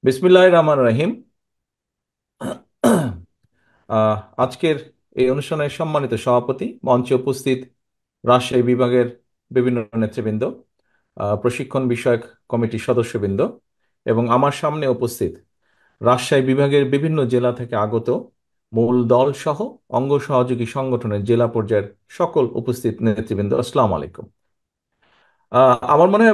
বিসমিল্লাহির রহমানির রহিম। আজকের এই অনুষ্ঠানের সম্মানিত সভাপতি, মঞ্চে উপস্থিত রাজশাহী বিভাগের বিভিন্ন নেতৃবৃন্দ, প্রশিক্ষণ বিষয়ক কমিটির সদস্যবৃন্দ এবং আমার সামনে উপস্থিত রাজশাহী বিভাগের বিভিন্ন জেলা থেকে আগত মূল দল সহ অঙ্গ সহযোগী সংগঠনের জেলা পর্যায়ের সকল উপস্থিত নেতৃবৃন্দ, আসসালামু আলাইকুম। আমার মনে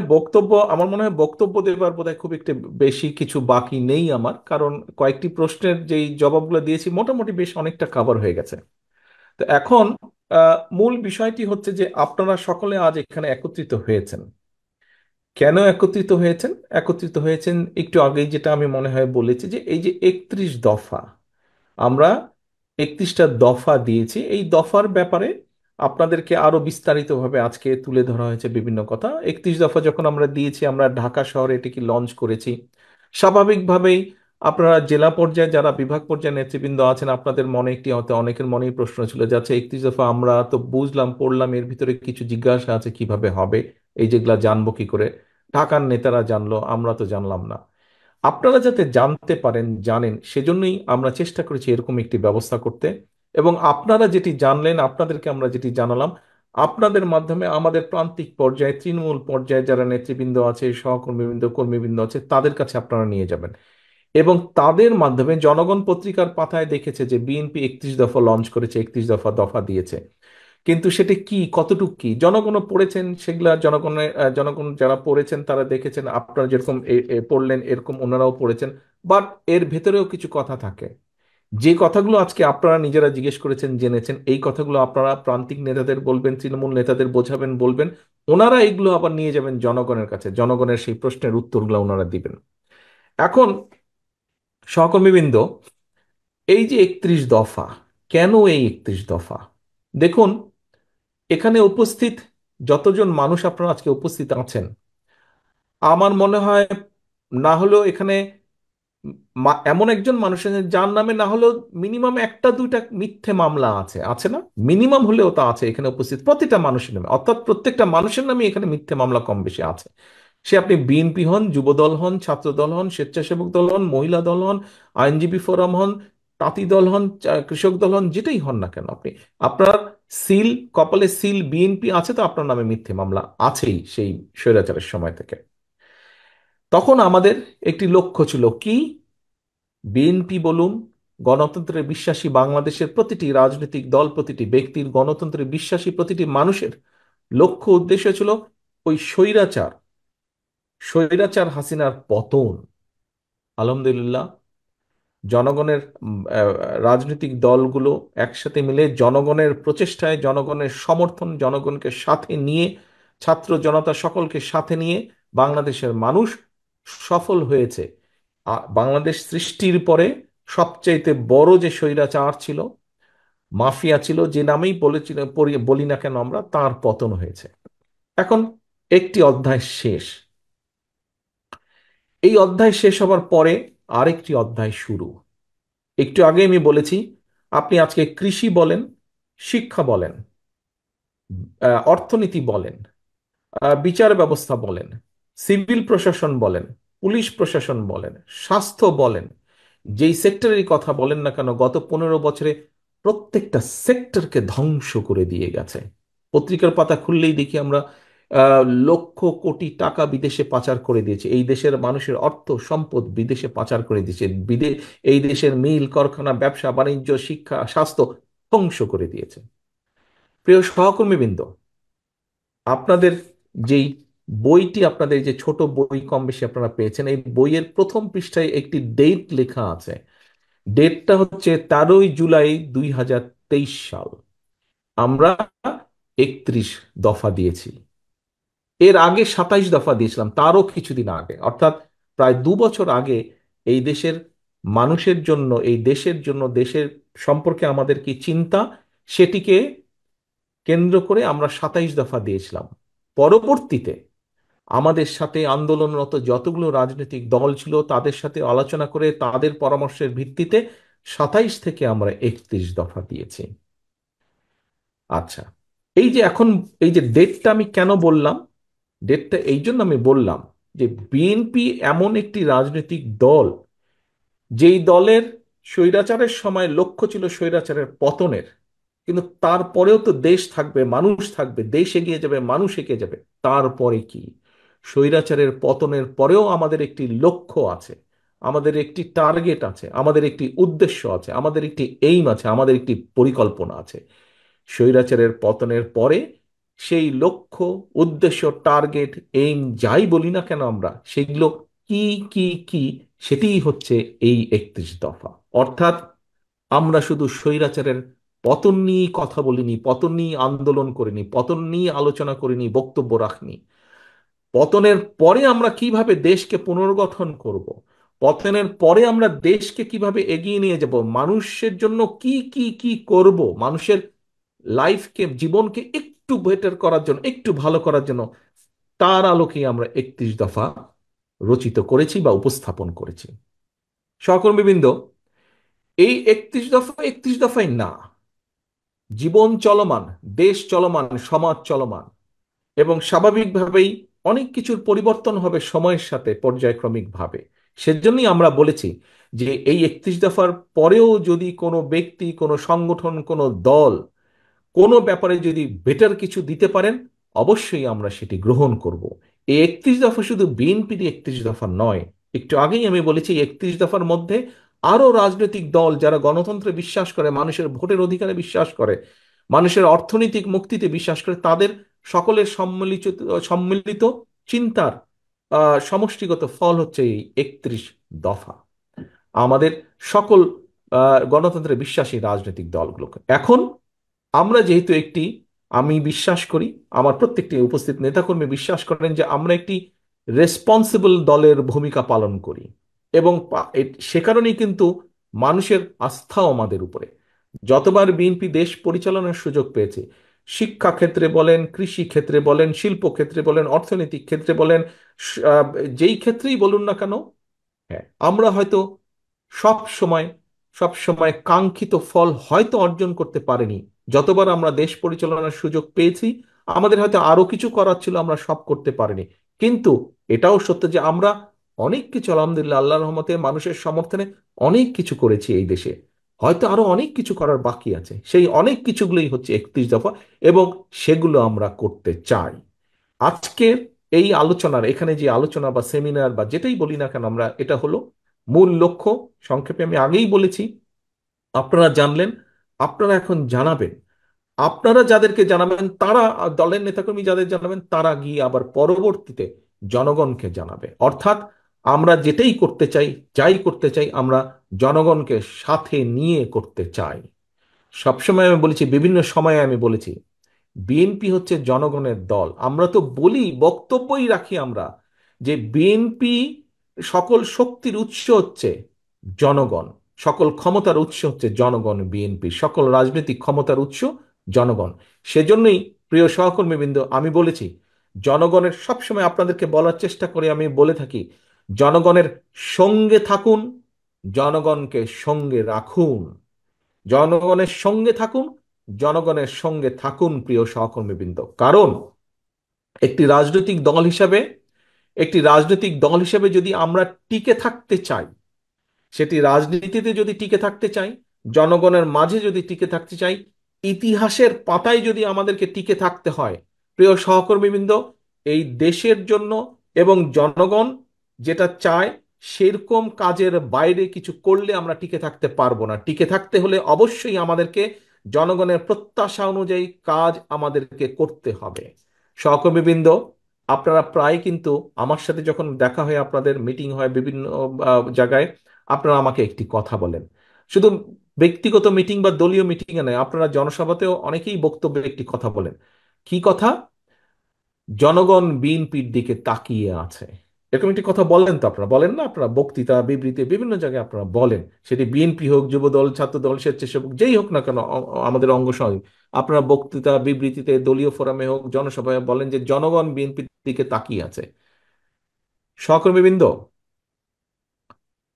হয় বক্তব্য দেবার বোধহয় খুব একটি বেশি কিছু বাকি নেই আমার, কারণ কয়েকটি প্রশ্নের যেই জবাবগুলো দিয়েছি মোটামুটি বেশ অনেকটা কভার হয়ে গেছে। তো এখন মূল বিষয়টি হচ্ছে যে আপনারা সকলে আজ এখানে একত্রিত হয়েছেন। কেন একত্রিত হয়েছেন? একত্রিত হয়েছেন একটু আগেই যেটা আমি মনে হয় বলেছি, যে এই যে 31 দফা, আমরা 31টা দফা দিয়েছি। এই দফার ব্যাপারে আপনাদেরকে আরো বিস্তারিতভাবে আজকে তুলে ধরা হয়েছে বিভিন্ন কথা। 31 দফা যখন আমরা দিয়েছি, আমরা ঢাকা শহরে এটিকে লঞ্চ করেছি। স্বাভাবিকভাবেই আপনারা জেলা পর্যায়ে যারা বিভাগ পর্যায়ে নেতৃবৃন্দ আছেন, আপনাদের মনে একটি, হয়তো অনেকের মনেই প্রশ্ন ছিল যে আচ্ছা 31 দফা আমরা তো বুঝলাম পড়লাম, এর ভিতরে কিছু জিজ্ঞাসা আছে কিভাবে হবে, এই যেগুলা জানবো কি করে? ঢাকার নেতারা জানলো, আমরা তো জানলাম না। আপনারা যাতে জানতে পারেন, জানেন, সেজন্যই আমরা চেষ্টা করেছি এরকম একটি ব্যবস্থা করতে। এবং আপনারা যেটি জানলেন, আপনাদেরকে আমরা যেটি জানালাম, আপনাদের মাধ্যমে আমাদের প্রান্তিক পর্যায়ে, তৃণমূল পর্যায়ে যারা নেতৃবৃন্দ আছে, সহকর্মীবৃন্দ, কর্মীবৃন্দ আছে, তাদের কাছে আপনারা নিয়ে যাবেন। এবং তাদের মাধ্যমে জনগণ পত্রিকার পাতায় দেখেছে যে বিএনপি 31 দফা লঞ্চ করেছে, 31 দফা দফা দিয়েছে। কিন্তু সেটা কি, কতটুকু কি জনগণও পড়েছেন সেগুলা, জনগণ যারা পড়েছেন তারা দেখেছেন, আপনারা যেরকম পড়লেন এরকম ওনারাও পড়েছেন। বাট এর ভেতরেও কিছু কথা থাকে, যে কথাগুলো আজকে আপনারা নিজেরা জিজ্ঞেস করেছেন, জেনেছেন, এই কথাগুলো আপনারা প্রান্তিক নেতাদের বলবেন, তৃণমূল নেতাদের বোঝাবেন, বলবেন। ওনারা এগুলো আবার নিয়ে যাবেন জনগণের কাছে, জনগণের সেই প্রশ্নের উত্তরগুলো ওনারা দিবেন। এখন সহকর্মীবৃন্দ, এই যে 31 দফা, কেন এই 31 দফা? দেখুন, এখানে উপস্থিত যতজন মানুষ আপনারা আজকে উপস্থিত আছেন, আমার মনে হয় না হলেও এখানে এমন একজন মানুষ আছেন যার নামে না হলেও মিনিমাম একটা দুইটা মিথ্যে মামলা আছে, আছে না? মিনিমাম হলেও তা আছে এখানে উপস্থিত প্রতিটা মানুষের নামে, অর্থাৎ প্রত্যেকটা মানুষের নামে এখানে মিথ্যে মামলা কম বেশি আছে। সে আপনি বিএনপি হন, যুবদল হন, ছাত্র দল হন, স্বেচ্ছাসেবক দল হন, মহিলা দল হন, আইনজীবী ফোরাম হন, তাঁতি দল হন, কৃষক দল হন, যেটাই হন না কেন আপনি, আপনার সিল, কপালে সিল বিএনপি আছে, তো আপনার নামে মিথ্যে মামলা আছেই সেই স্বৈরাচারের সময় থেকে। তখন আমাদের একটি লক্ষ্য ছিল কি? বিএনপি বলুন, গণতন্ত্রে বিশ্বাসী বাংলাদেশের প্রতিটি রাজনৈতিক দল, প্রতিটি ব্যক্তির, গণতন্ত্রে বিশ্বাসী প্রতিটি মানুষের লক্ষ্য উদ্দেশ্য ছিল ওই স্বৈরাচার, স্বৈরাচার হাসিনার পতন। আলহামদুলিল্লাহ, জনগণের রাজনৈতিক দলগুলো একসাথে মিলে জনগণের প্রচেষ্টায়, জনগণের সমর্থন, জনগণকে সাথে নিয়ে, ছাত্র জনতা সকলকে সাথে নিয়ে বাংলাদেশের মানুষ সফল হয়েছে। বাংলাদেশ সৃষ্টির পরে সবচাইতে বড় যে স্বৈরাচার ছিল, মাফিয়া ছিল, যে নামেই বলেছিল বলি না কেন আমরা, তার পতন হয়েছে। এখন একটি অধ্যায় শেষ। এই অধ্যায় শেষ হবার পরে আরেকটি অধ্যায় শুরু। একটু আগে আমি বলেছি, আপনি আজকে কৃষি বলেন, শিক্ষা বলেন, অর্থনীতি বলেন, বিচার ব্যবস্থা বলেন, সিভিল প্রশাসন বলেন, পুলিশ প্রশাসন বলেন, স্বাস্থ্য বলেন, যেই সেক্টরের কথা বলেন না কেন, গত 15 বছরে প্রত্যেকটা সেক্টরকে ধ্বংস করে দিয়ে গেছে। পত্রিকার পাতা খুললেই দেখি আমরা লক্ষ কোটি টাকা বিদেশে পাচার করে দিয়েছে, এই দেশের মানুষের অর্থ সম্পদ বিদেশে পাচার করে দিয়েছে, এই দেশের মিল কারখানা, ব্যবসা বাণিজ্য, শিক্ষা, স্বাস্থ্য ধ্বংস করে দিয়েছে। প্রিয় সহকর্মীবৃন্দ, আপনাদের যেই বইটি, আপনাদের যে ছোট বই কম বেশি আপনারা পেয়েছেন, এই বইয়ের প্রথম পৃষ্ঠায় একটি ডেট লেখা আছে। ডেটটা হচ্ছে 13ই জুলাই 2023 সাল। আমরা 31 দফা দিয়েছি। এর আগে 27 দফা দিয়েছিলাম, তারও কিছুদিন আগে, অর্থাৎ প্রায় 2 বছর আগে। এই দেশের মানুষের জন্য, এই দেশের জন্য, দেশের সম্পর্কে আমাদের কি চিন্তা, সেটিকে কেন্দ্র করে আমরা 27 দফা দিয়েছিলাম। পরবর্তীতে আমাদের সাথে আন্দোলনরত যতগুলো রাজনৈতিক দল ছিল তাদের সাথে আলোচনা করে তাদের পরামর্শের ভিত্তিতে 27 থেকে আমরা 31 দফা দিয়েছি। আচ্ছা, এই যে এখন, এই যে ডেটটা আমি কেন বললাম, ডেটটা এই জন্য আমি বললাম যে বিএনপি এমন একটি রাজনৈতিক দল যেই দলের স্বৈরাচারের সময় লক্ষ্য ছিল স্বৈরাচারের পতনের, কিন্তু তারপরেও তো দেশ থাকবে, মানুষ থাকবে, দেশ এগিয়ে যাবে, মানুষ এগিয়ে যাবে। তারপরে কি? স্বৈরাচারের পতনের পরেও আমাদের একটি লক্ষ্য আছে, আমাদের একটি টার্গেট আছে, আমাদের একটি উদ্দেশ্য আছে, আমাদের একটি এইম আছে, আমাদের একটি পরিকল্পনা আছে। স্বৈরাচারের পতনের পরে সেই লক্ষ্য, উদ্দেশ্য, টার্গেট, এইম যাই বলি না কেন আমরা, সেগুলো কি কি সেটিই হচ্ছে এই 31 দফা। অর্থাৎ আমরা শুধু স্বৈরাচারের পতন নিয়ে কথা বলিনি, পতন নিয়ে আন্দোলন করিনি, পতন নিয়ে আলোচনা করিনি, বক্তব্য রাখিনি। পতনের পরে আমরা কিভাবে দেশকে পুনর্গঠন করব, পতনের পরে আমরা দেশকে কিভাবে এগিয়ে নিয়ে যাব, মানুষের জন্য কি করব, মানুষের লাইফকে, জীবনকে একটু বেটার করার জন্য, একটু ভালো করার জন্য, তার আলোকে আমরা 31 দফা রচিত করেছি বা উপস্থাপন করেছি। সহকর্মীবৃন্দ, এই 31 দফা 31 দফাই না, জীবন চলমান, দেশ চলমান, সমাজ চলমান, এবং স্বাভাবিকভাবেই অনেক কিছুর পরিবর্তন হবে সময়ের সাথে পর্যায়ক্রমিকভাবে। সেজন্যই আমরা বলেছি যে এই 31 দফার পরেও যদি কোনো ব্যক্তি, কোনো সংগঠন, কোনো দল কোনো ব্যাপারে যদি বেটার কিছু দিতে পারেন, অবশ্যই আমরা সেটি গ্রহণ করব। এই 31 দফা শুধু বিএনপির 31 দফা নয়। একটু আগেই আমি বলেছি 31 দফার মধ্যে আরো রাজনৈতিক দল যারা গণতন্ত্রে বিশ্বাস করে, মানুষের ভোটের অধিকারে বিশ্বাস করে, মানুষের অর্থনৈতিক মুক্তিতে বিশ্বাস করে, তাদের সকলের সম্মিলিত সম্মিলিত চিন্তার সমষ্টিগত ফল হচ্ছে এই 31 দফা। আমাদের সকল গণতন্ত্রে বিশ্বাসী রাজনৈতিক দলগুলোকে এখন আমরা যেহেতু একটি, আমি বিশ্বাস করি, আমার প্রত্যেকটি উপস্থিত নেতাকর্মী বিশ্বাস করেন যে আমরা একটি রেসপন্সিবল দলের ভূমিকা পালন করি, এবং সে কারণেই কিন্তু মানুষের আস্থাও আমাদের উপরে। যতবার বিএনপি দেশ পরিচালনার সুযোগ পেয়েছে, শিক্ষা ক্ষেত্রে বলেন, কৃষি ক্ষেত্রে বলেন, শিল্প ক্ষেত্রে বলেন, অর্থনৈতিক ক্ষেত্রে বলেন, যেই ক্ষেত্রেই বলুন না কেন, হ্যাঁ, আমরা হয়তো সব সময় সব সময় কাঙ্ক্ষিত ফল হয়তো অর্জন করতে পারিনি। যতবার আমরা দেশ পরিচালনার সুযোগ পেয়েছি, আমাদের হয়তো আরো কিছু করার ছিল, আমরা সব করতে পারিনি। কিন্তু এটাও সত্য যে আমরা অনেক কিছু, আলহামদুলিল্লাহ, আল্লাহর রহমতে, মানুষের সমর্থনে অনেক কিছু করেছি এই দেশে। হয়তো আরো অনেক কিছু করার বাকি আছে, সেই অনেক কিছুগুলোই হচ্ছে 31 দফা, এবং সেগুলো আমরা করতে চাই। আজকের এই আলোচনার, এখানে যে আলোচনা বা সেমিনার বা যেটাই বলি না কেন আমরা, এটা হলো মূল লক্ষ্য। সংক্ষেপে আমি আগেই বলেছি, আপনারা জানলেন, আপনারা এখন জানাবেন, আপনারা যাদেরকে জানাবেন তারা, দলের নেতাকর্মী যাদের জানাবেন তারা গিয়ে আবার পরবর্তীতে জনগণকে জানাবে। অর্থাৎ আমরা যেটাই করতে চাই, যাই করতে চাই, আমরা জনগণকে সাথে নিয়ে করতে চাই। সবসময় আমি বলেছি, বিভিন্ন সময়ে আমি বলেছি, বিএনপি হচ্ছে জনগণের দল। আমরা তো বলি, বক্তব্যই রাখি আমরা, যে বিএনপি সকল শক্তির উৎস হচ্ছে জনগণ, সকল ক্ষমতার উৎস হচ্ছে জনগণ, বিএনপি সকল রাজনৈতিক ক্ষমতার উৎস জনগণ। সেজন্যই প্রিয় সহকর্মীবৃন্দ, আমি বলেছি, জনগণের, সবসময় আপনাদেরকে বলার চেষ্টা করে আমি বলে থাকি, জনগণের সঙ্গে থাকুন, জনগণকে সঙ্গে রাখুন, জনগণের সঙ্গে থাকুন, জনগণের সঙ্গে থাকুন প্রিয় সহকর্মীবৃন্দ। কারণ একটি রাজনৈতিক দল হিসাবে, একটি রাজনৈতিক দল হিসেবে যদি আমরা টিকে থাকতে চাই, সেটি রাজনীতিতে যদি টিকে থাকতে চাই, জনগণের মাঝে যদি টিকে থাকতে চাই, ইতিহাসের পাতায় যদি আমাদেরকে টিকে থাকতে হয়, প্রিয় সহকর্মীবৃন্দ, এই দেশের জন্য এবং জনগণ যেটা চায় সেরকম কাজের বাইরে কিছু করলে আমরা টিকে থাকতে পারবো না। টিকে থাকতে হলে অবশ্যই আমাদেরকে জনগণের প্রত্যাশা অনুযায়ী কাজ আমাদেরকে করতে হবে। সহকর্মীবৃন্দ, আপনারা প্রায় কিন্তু আমার সাথে যখন দেখা হয়, আপনাদের মিটিং হয় বিভিন্ন জায়গায়, আপনারা আমাকে একটি কথা বলেন, শুধু ব্যক্তিগত মিটিং বা দলীয় মিটিং এ নয়, আপনারা জনসভাতেও অনেকেই বক্তব্যে একটি কথা বলেন। কি কথা? জনগণ বিএনপির দিকে তাকিয়ে আছে। এরকম একটি কথা বলেন তো? আপনারা বলেন না? আপনারা বক্তৃতা, বিবৃতি বিভিন্ন জায়গায় আপনারা বলেন, সেটি বিএনপি হোক, যুবদল, ছাত্রদল, স্বেচ্ছাসেবক, যেই হোক না কেন, আমাদের অঙ্গ সহযোগী, আপনারা বক্তৃতা, বিবৃতিতে, দলীয় ফোরামে হোক, জনসভায় বলেন যে জনগণ বিএনপির দিকে তাকিয়ে আছে। সহকর্মীবৃন্দ,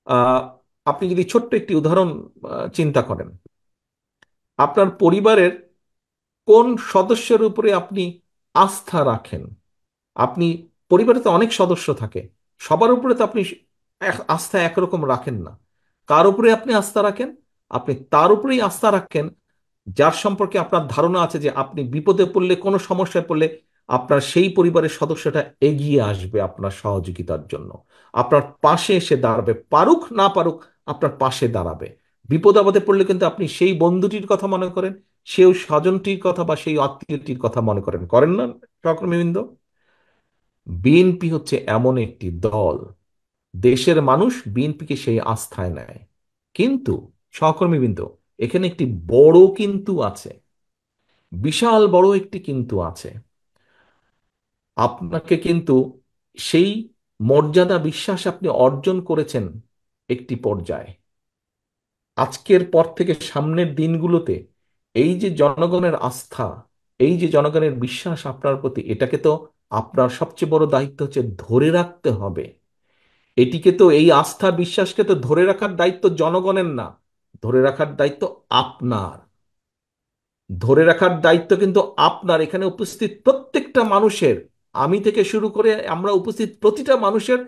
আহ আপনি যদি ছোট্ট একটি উদাহরণ চিন্তা করেন, আপনার পরিবারের কোন সদস্যের উপরে আপনি আস্থা রাখেন, আপনি পরিবারে তো অনেক সদস্য থাকে, সবার উপরে তো আপনি আস্থা একরকম রাখেন না। কার উপরে আপনি আস্থা রাখেন? আপনি তার উপরেই আস্থা রাখেন যার সম্পর্কে আপনার ধারণা আছে যে আপনি বিপদে পড়লে, কোনো সমস্যায় পড়লে আপনার সেই পরিবারের সদস্যটা এগিয়ে আসবে আপনার সহযোগিতার জন্য, আপনার পাশে এসে দাঁড়াবে, পারুক না পারুক আপনার পাশে দাঁড়াবে। বিপদ আপদে পড়লে কিন্তু আপনি সেই বন্ধুটির কথা মনে করেন, সেই স্বজনটির কথা বা সেই আত্মীয়টির কথা মনে করেন, করেন না সহকর্মীবৃন্দ? বিএনপি হচ্ছে এমন একটি দল, দেশের মানুষ বিএনপিকে সেই আস্থায় নেয়। কিন্তু সহকর্মীবৃন্দ, এখানে একটি বড় কিন্তু আছে, বিশাল বড় একটি কিন্তু আছে। আপনাকে কিন্তু সেই মর্যাদা বিশ্বাস আপনি অর্জন করেছেন একটি পর্যায়ে, আজকের পর থেকে সামনের দিনগুলোতে এই যে জনগণের আস্থা, এই যে জনগণের বিশ্বাস আপনার প্রতি, এটাকে তো আপনার সবচেয়ে বড় দায়িত্ব হচ্ছে ধরে রাখতে হবে। এটিকে তো, এই আস্থা বিশ্বাসকে তো ধরে রাখার দায়িত্ব জনগণের না, ধরে রাখার দায়িত্ব আপনার। ধরে রাখার দায়িত্ব কিন্তু আপনার, এখানে উপস্থিত প্রত্যেকটা মানুষের, আমি থেকে শুরু করে আমরা উপস্থিত প্রতিটা মানুষের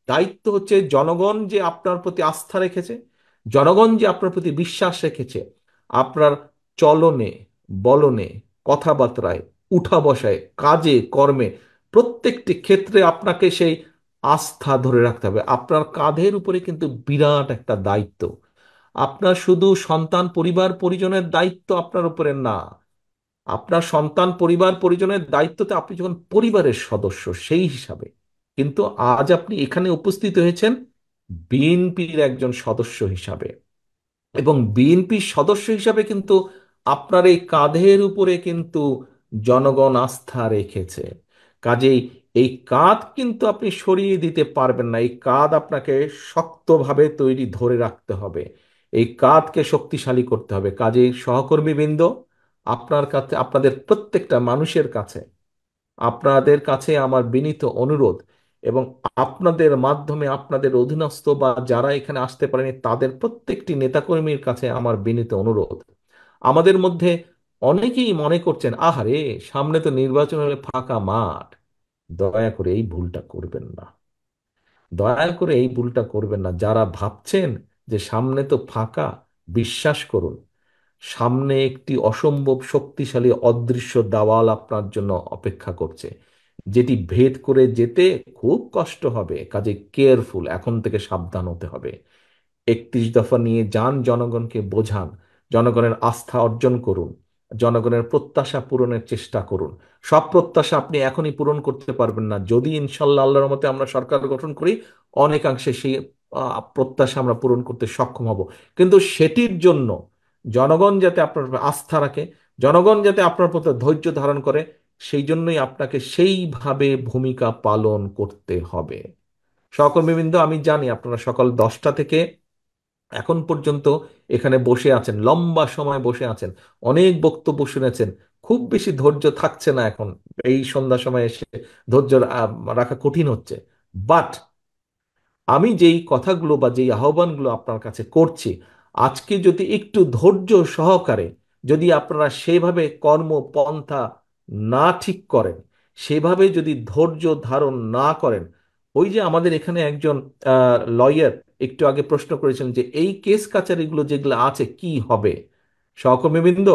দায়িত্ব হচ্ছে জনগণ যে আপনার প্রতি আস্থা রেখেছে, জনগণ যে আপনার প্রতি বিশ্বাস রেখেছে, আপনার চলনে, বলনে, কথাবার্তায়, উঠা বসায়, কাজে কর্মে, প্রত্যেকটি ক্ষেত্রে আপনাকে সেই আস্থা ধরে রাখতে হবে। আপনার কাঁধের উপরে কিন্তু বিরাট একটা দায়িত্ব। আপনার শুধু সন্তান পরিবার পরিজনের দায়িত্ব আপনার উপরে না, আপনার সন্তান পরিবার পরিজনের দায়িত্বতে আপনি যখন পরিবারের সদস্য সেই হিসাবে, কিন্তু আজ আপনি এখানে উপস্থিত হয়েছেন বিএনপির একজন সদস্য হিসাবে, এবং বিএনপির সদস্য হিসাবে কিন্তু আপনার এই কাঁধের উপরে কিন্তু জনগণ আস্থা রেখেছে। কাজেই এই কাঁধ কিন্তু আপনি সরিয়ে দিতে পারবেন না, এই কাঁধ আপনাকে শক্তভাবে তৈরি ধরে রাখতে হবে, এই কাঁধকে শক্তিশালী করতে হবে। কাজেই সহকর্মীবৃন্দ, আপনার কাছে, আপনাদের প্রত্যেকটা মানুষের কাছে, আপনাদের কাছে আমার বিনীত অনুরোধ, এবং আপনাদের মাধ্যমে আপনাদের অধীনস্থ বা যারা এখানে আসতে পারেনি তাদের প্রত্যেকটি নেতাকর্মীর কাছে আমার বিনীত অনুরোধ, আমাদের মধ্যে অনেকেই মনে করছেন আহারে সামনে তো নির্বাচন হলে ফাঁকা মাঠ, দয়া করে এই ভুলটা করবেন না, দয়া করে এই ভুলটা করবেন না। যারা ভাবছেন যে সামনে তো ফাঁকা, বিশ্বাস করুন, সামনে একটি অসম্ভব শক্তিশালী অদৃশ্য দেওয়াল আপনার জন্য অপেক্ষা করছে, যেটি ভেদ করে যেতে খুব কষ্ট হবে। কাজে কেয়ারফুল, এখন থেকে সাবধান হতে হবে। 31 দফা নিয়ে যান, জনগণকে বোঝান, জনগণের আস্থা অর্জন করুন, জনগণের প্রত্যাশা পূরণের চেষ্টা করুন। সব প্রত্যাশা আপনি এখনই পূরণ করতে পারবেন না, যদি ইনশাল্লাহ আল্লাহর মতে আমরা সরকার গঠন করি অনেকাংশে সেই প্রত্যাশা আমরা পূরণ করতে সক্ষম হব। কিন্তু সেটির জন্য জনগণ যাতে আপনার উপর আস্থা রাখে, জনগণ যাতে আপনার প্রতি ধৈর্য ধারণ করে, সেই জন্যই আপনাকে সেইভাবে ভূমিকা পালন করতে হবে। সহকর্মীবৃন্দ, আমি জানি আপনারা সকাল 10টা থেকে এখন পর্যন্ত এখানে বসে আছেন, লম্বা সময় বসে আছেন, অনেক বক্তব্য শুনেছেন, খুব বেশি ধৈর্য থাকছে না এখন, এই সন্ধ্যা সময় এসে ধৈর্য রাখা কঠিন হচ্ছে। বাট আমি যেই কথাগুলো বা যেই আহ্বানগুলো আপনার কাছে করছি, আজকে যদি একটু ধৈর্য সহকারে যদি আপনারা সেভাবে কর্মপন্থা না ঠিক করেন, সেভাবে যদি ধৈর্য ধারণ না করেন, ওই যে আমাদের এখানে একজন লয়ার একটু আগে প্রশ্ন করেছেন যে এই কেস কাচারিগুলো যেগুলো আছে কি হবে। সহকর্মীবৃন্দ,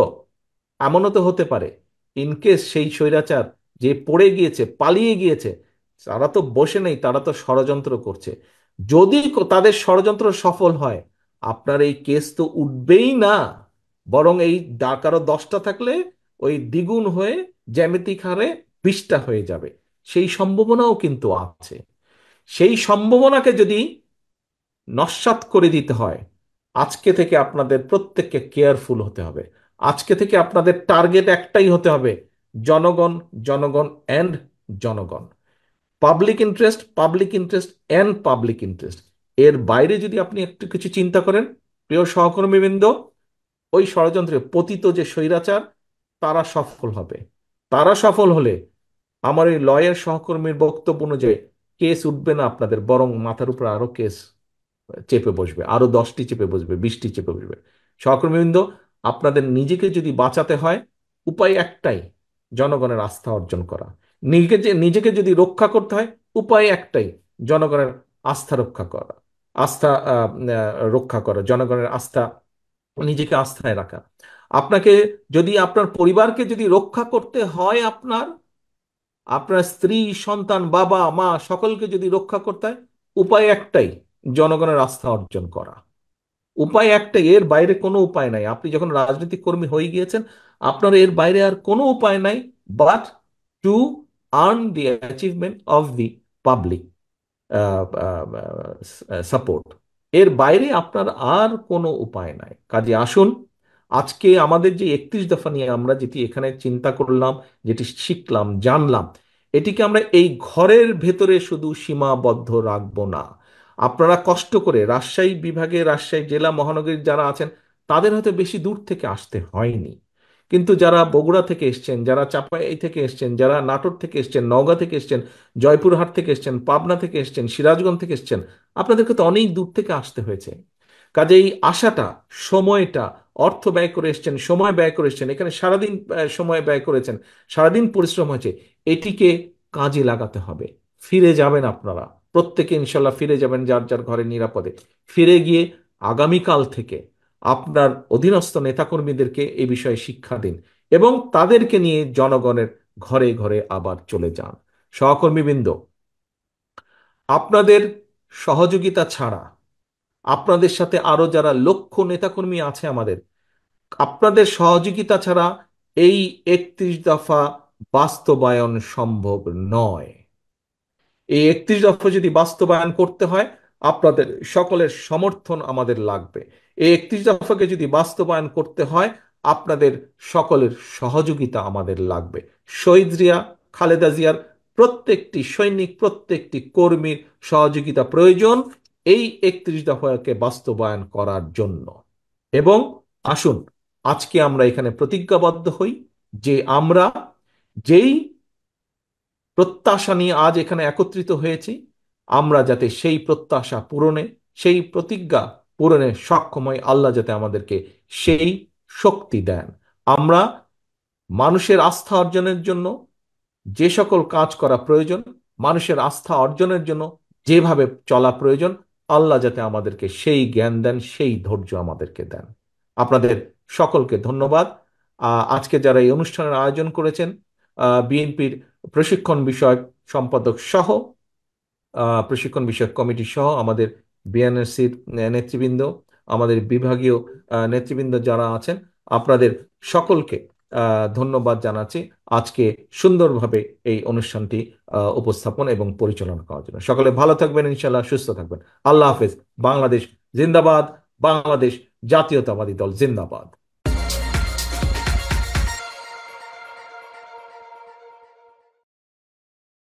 এমনও তো হতে পারে ইনকেস সেই স্বৈরাচার যে পড়ে গিয়েছে, পালিয়ে গিয়েছে, তারা তো বসে নেই, তারা তো ষড়যন্ত্র করছে। যদি তাদের ষড়যন্ত্র সফল হয়, আপনার এই কেস তো উঠবেই না, বরং এই কারো 10টা থাকলে ওই দ্বিগুণ হয়ে জ্যামিতিক হারে 20টা হয়ে যাবে, সেই সম্ভাবনাও কিন্তু আছে। সেই সম্ভাবনাকে যদি নস্যাৎ করে দিতে হয়, আজকে থেকে আপনাদের প্রত্যেককে কেয়ারফুল হতে হবে। আজকে থেকে আপনাদের টার্গেট একটাই হতে হবে, জনগণ, জনগণ অ্যান্ড জনগণ, public interest, public interest and public interest. এর বাইরে যদি আপনি একটু কিছু চিন্তা করেন, প্রিয় সহকর্মীবৃন্দ, ওই ষড়যন্ত্রে পতিত যে স্বৈরাচার তারা সফল হবে। তারা সফল হলে আমার এই লয়ের সহকর্মীর বক্তব্য অনুযায়ী কেস উঠবে না আপনাদের, বরং মাথার উপর আরো কেস চেপে বসবে, আরো 10টি চেপে বসবে, 20টি চেপে বসবে। সহকর্মীবৃন্দ, আপনাদের নিজেকে যদি বাঁচাতে হয়, উপায় একটাই, জনগণের আস্থা অর্জন করা। নিজেকে নিজেকে যদি রক্ষা করতে হয়, উপায় একটাই, জনগণের আস্থা রক্ষা করা। আস্থা রক্ষা করা, জনগণের আস্থা, নিজেকে আস্থায় রাখা। আপনাকে যদি আপনার পরিবারকে যদি রক্ষা করতে হয়, আপনার আপনার স্ত্রী, সন্তান, বাবা মা সকলকে যদি রক্ষা করতে হয়, উপায় একটাই, জনগণের আস্থা অর্জন করা। উপায় একটাই, এর বাইরে কোনো উপায় নাই। আপনি যখন রাজনৈতিক কর্মী হয়ে গিয়েছেন, আপনার এর বাইরে আর কোনো উপায় নাই, but to earn the achievement of the public support. এর বাইরে আপনার আর কোনো উপায় নাই। কাজে আসুন, আজকে আমাদের যে 31 দফা নিয়ে আমরা যেটি এখানে চিন্তা করলাম, যেটি শিখলাম, জানলাম, এটিকে আমরা এই ঘরের ভেতরে শুধু সীমাবদ্ধ রাখবো না। আপনারা কষ্ট করে রাজশাহী বিভাগে, রাজশাহী জেলা মহানগরীর যারা আছেন, তাদের হয়তো বেশি দূর থেকে আসতে হয়নি, কিন্তু যারা বগুড়া থেকে এসছেন, যারা চাপাই থেকে এসছেন, যারা নাটোর থেকে এসছেন, নওগাঁ থেকে এসছেন, জয়পুরহাট থেকে এসছেন, পাবনা থেকে এসছেন, সিরাজগঞ্জ থেকে এসছেন, আপনাদেরকে তো অনেক দূর থেকে আসতে হয়েছে। কাজেই আশাটা, সময়টা, অর্থ ব্যয় করে এসছেন, সময় ব্যয় করে এসছেন, এখানে সারাদিন সময় ব্যয় করেছেন, সারাদিন পরিশ্রম হয়েছে, এটিকে কাজে লাগাতে হবে। ফিরে যাবেন আপনারা, প্রত্যেকে ইনশাল্লাহ ফিরে যাবেন যার যার ঘরে নিরাপদে। ফিরে গিয়ে আগামীকাল থেকে আপনার অধীনস্থ নেতাকর্মীদেরকে এই বিষয়ে শিক্ষা দিন, এবং তাদেরকে নিয়ে জনগণের ঘরে ঘরে আবার চলে যান। সহকর্মীবৃন্দ, আপনাদের সহযোগিতা ছাড়া, আপনাদের সাথে আরো যারা লক্ষ নেতাকর্মী আছে আমাদের, আপনাদের সহযোগিতা ছাড়া এই 31 দফা বাস্তবায়ন সম্ভব নয়। এই 31 দফা যদি বাস্তবায়ন করতে হয়, আপনাদের সকলের সমর্থন আমাদের লাগবে। এই 31 দফাকে যদি বাস্তবায়ন করতে হয়, আপনাদের সকলের সহযোগিতা আমাদের লাগবে। শহীদ জিয়া, খালেদা জিয়ার প্রত্যেকটি সৈনিক, প্রত্যেকটি কর্মীর সহযোগিতা প্রয়োজন এই 31 দফাকে বাস্তবায়ন করার জন্য। এবং আসুন, আজকে আমরা এখানে প্রতিজ্ঞাবদ্ধ হই যে আমরা যেই প্রত্যাশা নিয়ে আজ এখানে একত্রিত হয়েছি, আমরা যাতে সেই প্রত্যাশা পূরণে, সেই প্রতিজ্ঞা পূরণে সক্ষম হই, আল্লাহ যাতে আমাদেরকে সেই শক্তি দেন। আমরা মানুষের আস্থা অর্জনের জন্য যে সকল কাজ করা প্রয়োজন, মানুষের আস্থা অর্জনের জন্য যেভাবে চলা প্রয়োজন, আল্লাহ যাতে আমাদেরকে সেই জ্ঞান দেন, সেই ধৈর্য আমাদেরকে দেন। আপনাদের সকলকে ধন্যবাদ। আজকে যারা এই অনুষ্ঠানের আয়োজন করেছেন, বিএনপির প্রশিক্ষণ বিষয়ক সম্পাদক সহ, প্রশিক্ষণ বিষয়ক কমিটি সহ, আমাদের বিএনএসসির নেতৃবৃন্দ, আমাদের বিভাগীয় নেতৃবৃন্দ যারা আছেন, আপনাদের সকলকে ধন্যবাদ জানাচ্ছি আজকে সুন্দরভাবে এই অনুষ্ঠানটি উপস্থাপন এবং পরিচালনা করার জন্য। সকলে ভালো থাকবেন, ইনশাল্লাহ সুস্থ থাকবেন। আল্লাহ হাফেজ। বাংলাদেশ জিন্দাবাদ। বাংলাদেশ জাতীয়তাবাদী দল জিন্দাবাদ।